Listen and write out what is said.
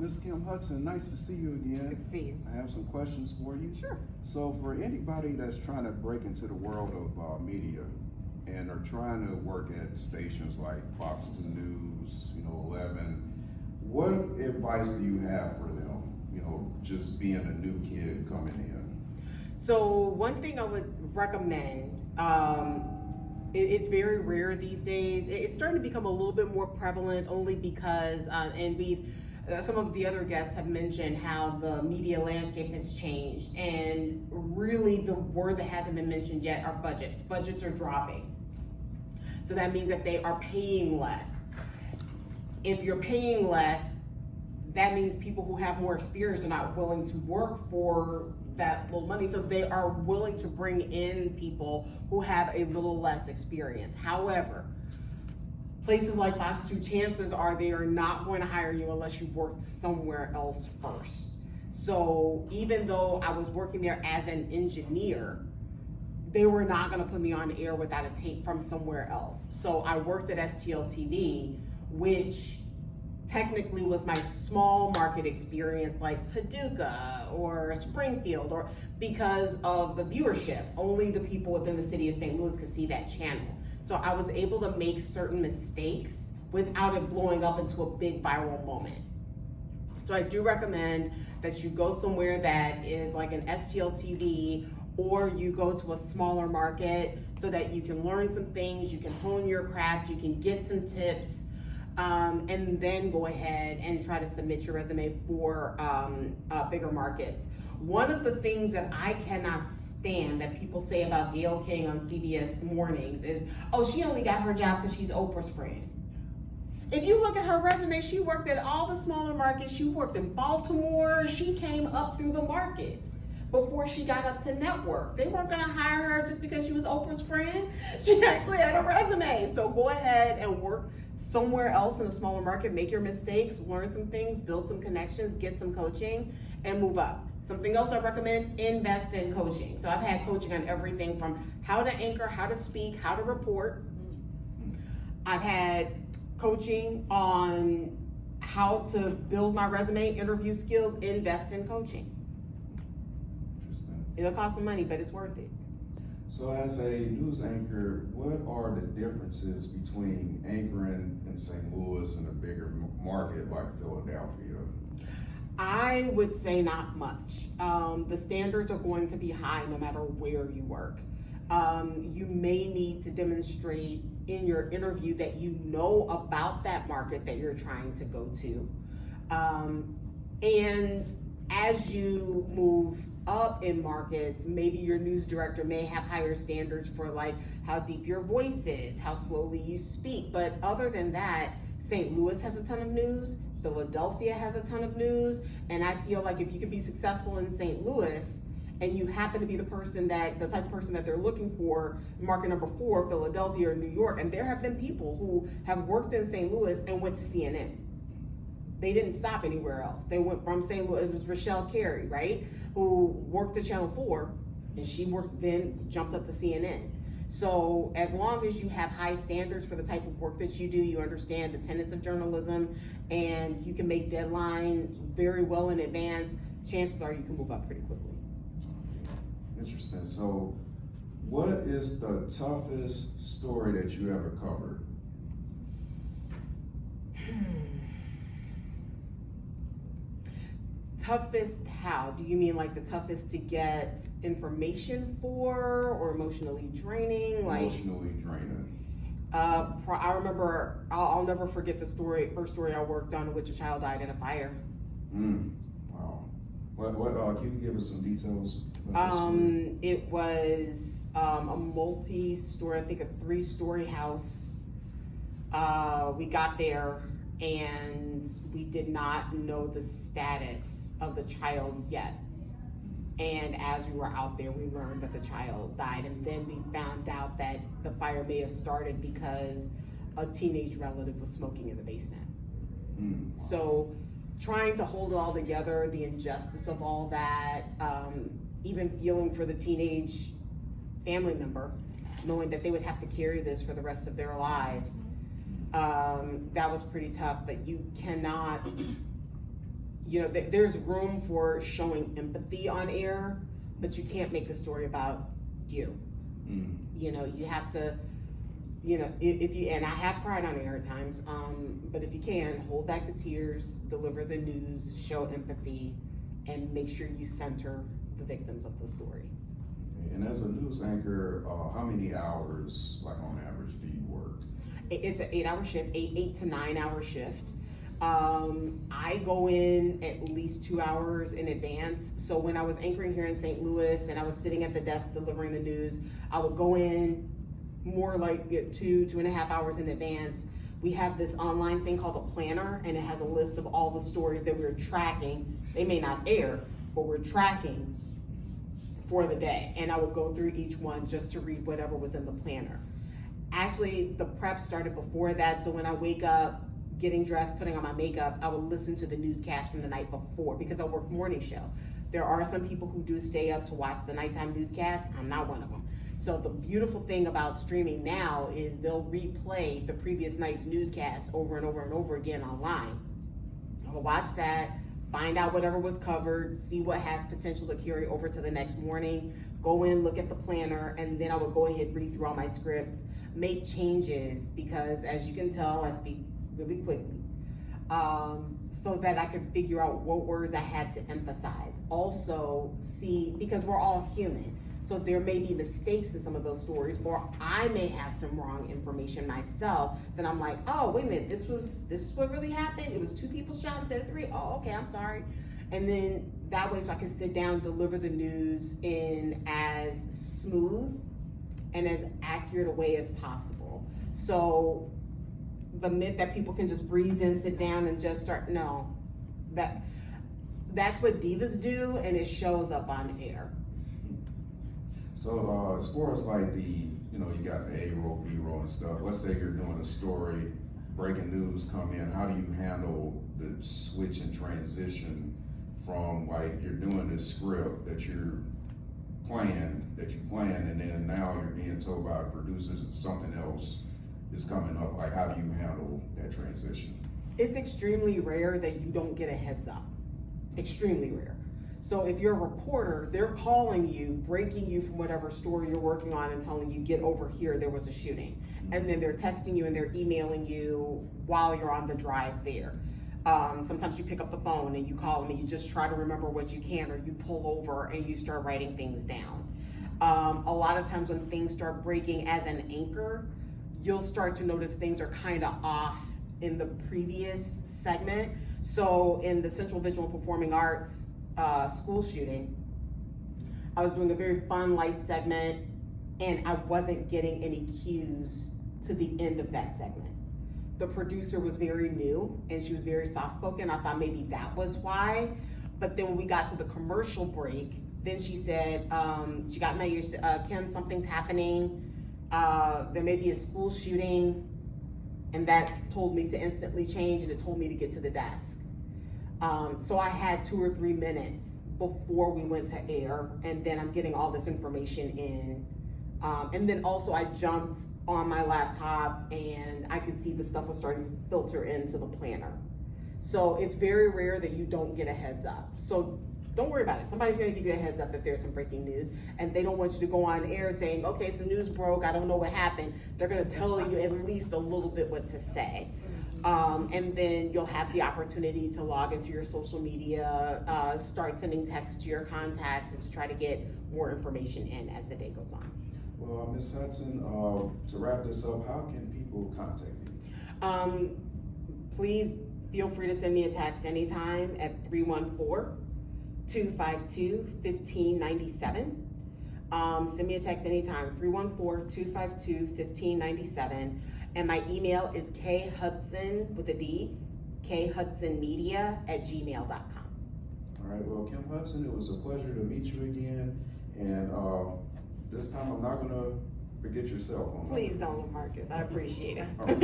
Ms. Kim Hudson, nice to see you again. Good to see you. I have some questions for you. Sure. So for anybody that's trying to break into the world of media and are trying to work at stations like Fox News, 11, what advice do you have for them, just being a new kid coming in? So one thing I would recommend, it's very rare these days. It's starting to become a little bit more prevalent only because, some of the other guests have mentioned how the media landscape has changed, and really the word that hasn't been mentioned yet are budgets. Budgets are dropping. So that means that they are paying less. If you're paying less, that means people who have more experience are not willing to work for that little money. So they are willing to bring in people who have a little less experience. However, places like Fox 2, chances are they are not going to hire you unless you worked somewhere else first. So even though I was working there as an engineer, they were not going to put me on air without a tape from somewhere else. So I worked at STL TV, which technically was my small market experience like Paducah or Springfield, or because of the viewership, only the people within the city of St. Louis could see that channel. So I was able to make certain mistakes without it blowing up into a big viral moment. So I do recommend that you go somewhere that is like an STL TV, or you go to a smaller market so that you can learn some things, you can hone your craft, you can get some tips, and then go ahead and try to submit your resume for bigger markets. One of the things that I cannot stand that people say about Gayle King on CBS Mornings is, oh, she only got her job because she's Oprah's friend. If you look at her resume, she worked at all the smaller markets. She worked in Baltimore. She came up through the markets before she got up to network. They weren't gonna hire her just because she was Oprah's friend. She actually had a resume. So go ahead and work somewhere else in a smaller market, make your mistakes, learn some things, build some connections, get some coaching, and move up. Something else I recommend, invest in coaching. So I've had coaching on everything from how to anchor, how to speak, how to report. I've had coaching on how to build my resume, interview skills, invest in coaching. It'll cost some money, but it's worth it. So as a news anchor, what are the differences between anchoring in St. Louis and a bigger market like Philadelphia? I would say not much. The standards are going to be high no matter where you work. You may need to demonstrate in your interview that you know about that market that you're trying to go to. And as you move up in markets, maybe your news director may have higher standards for like how deep your voice is, how slowly you speak. But other than that, St. Louis has a ton of news, Philadelphia has a ton of news, and I feel like if you could be successful in St. Louis and you happen to be the type of person that they're looking for, market number 4, Philadelphia or New York, and there have been people who have worked in St. Louis and went to CNN. They didn't stop anywhere else. They went from St. Louis. It was Rochelle Carey, right, who worked at Channel 4, and she then jumped up to CNN. So as long as you have high standards for the type of work that you do, you understand the tenets of journalism, and you can make deadlines very well in advance, chances are you can move up pretty quickly. Interesting. So what is the toughest story that you ever covered? Toughest how? Do you mean like the toughest to get information for, or emotionally draining? Emotionally draining. I remember, I'll never forget the first story I worked on in which a child died in a fire. Wow. What can you give us some details? It was a multi-story, I think a 3-story house. We got there and we did not know the status of the child yet. And as we were out there, we learned that the child died. And then we found out that the fire may have started because a teenage relative was smoking in the basement. So trying to hold it all together, the injustice of all that, even feeling for the teenage family member, knowing that they would have to carry this for the rest of their lives. That was pretty tough, but you cannot there's room for showing empathy on air, but you can't make the story about you. Mm. You have to, if you, and I have cried on air at times, but if you can, hold back the tears, deliver the news, show empathy, and make sure you center the victims of the story. And as a news anchor, how many hours, like on average, do you work? It's an 8-hour shift, 8 to 9 hour shift. I go in at least 2 hours in advance. So when I was anchoring here in St. Louis and I was sitting at the desk delivering the news, I would go in more like 2.5 hours in advance. We have this online thing called a planner, and it has a list of all the stories that we're tracking. They may not air, but we're tracking for the day. And I would go through each one just to read whatever was in the planner. Actually, the prep started before that. So when I wake up, getting dressed, putting on my makeup, I would listen to the newscast from the night before because I work morning show. There are some people who do stay up to watch the nighttime newscast. I'm not one of them. So the beautiful thing about streaming now is they'll replay the previous night's newscast over and over and over again online. I'll watch that, find out whatever was covered, see what has potential to carry over to the next morning, go in, look at the planner, and then I would go ahead, read through all my scripts, make changes, because as you can tell, I speak really quickly, so that I could figure out what words I had to emphasize. Also, see, because we're all human, so there may be mistakes in some of those stories, or I may have some wrong information myself that I'm like, oh, wait a minute, this is what really happened? It was 2 people shot instead of 3? Oh, okay, I'm sorry. And then that way, so I can sit down, deliver the news in as smooth and as accurate a way as possible. So the myth that people can just breeze in, sit down, and just start, no. That's what divas do, and it shows up on air. So as far as like you got the A-roll, B-roll and stuff, let's say you're doing a story, breaking news come in, how do you handle the switch and transition from like you're doing this script that you planned, and then now you're being told by producers something else is coming up? Like, how do you handle that transition? It's extremely rare that you don't get a heads up. Extremely rare. So if you're a reporter, they're calling you, breaking you from whatever story you're working on and telling you, get over here, there was a shooting. And then they're texting you and they're emailing you while you're on the drive there. Sometimes you pick up the phone and you call them and you just try to remember what you can, or you pull over and you start writing things down. A lot of times when things start breaking as an anchor, you'll start to notice things are kind of off in the previous segment. So in the Central Visual and Performing Arts school shooting, I was doing a very fun, light segment, and I wasn't getting any cues to the end of that segment. The producer was very new, and she was very soft-spoken. I thought maybe that was why. But then when we got to the commercial break, then she said, she got my ears, Kim, something's happening. There may be a school shooting, and that told me to instantly change, and it told me to get to the desk. So I had 2 or 3 minutes before we went to air, and then I'm getting all this information in. And then also I jumped on my laptop and I could see the stuff was starting to filter into the planner. So it's very rare that you don't get a heads up. So don't worry about it. Somebody's gonna give you a heads up if there's some breaking news, and they don't want you to go on air saying, okay, some news broke, I don't know what happened. They're gonna tell you at least a little bit what to say. And then you'll have the opportunity to log into your social media, start sending texts to your contacts, and to try to get more information in as the day goes on. Well, Ms. Hudson, to wrap this up, how can people contact you? Please feel free to send me a text anytime at 314-252-1597. Send me a text anytime, 314-252-1597. And my email is khudson with a D, khudsonmedia@gmail.com. All right, well, Kim Hudson, it was a pleasure to meet you again. And this time I'm not gonna forget your cell phone. Please don't, Marcus, I appreciate it. All right.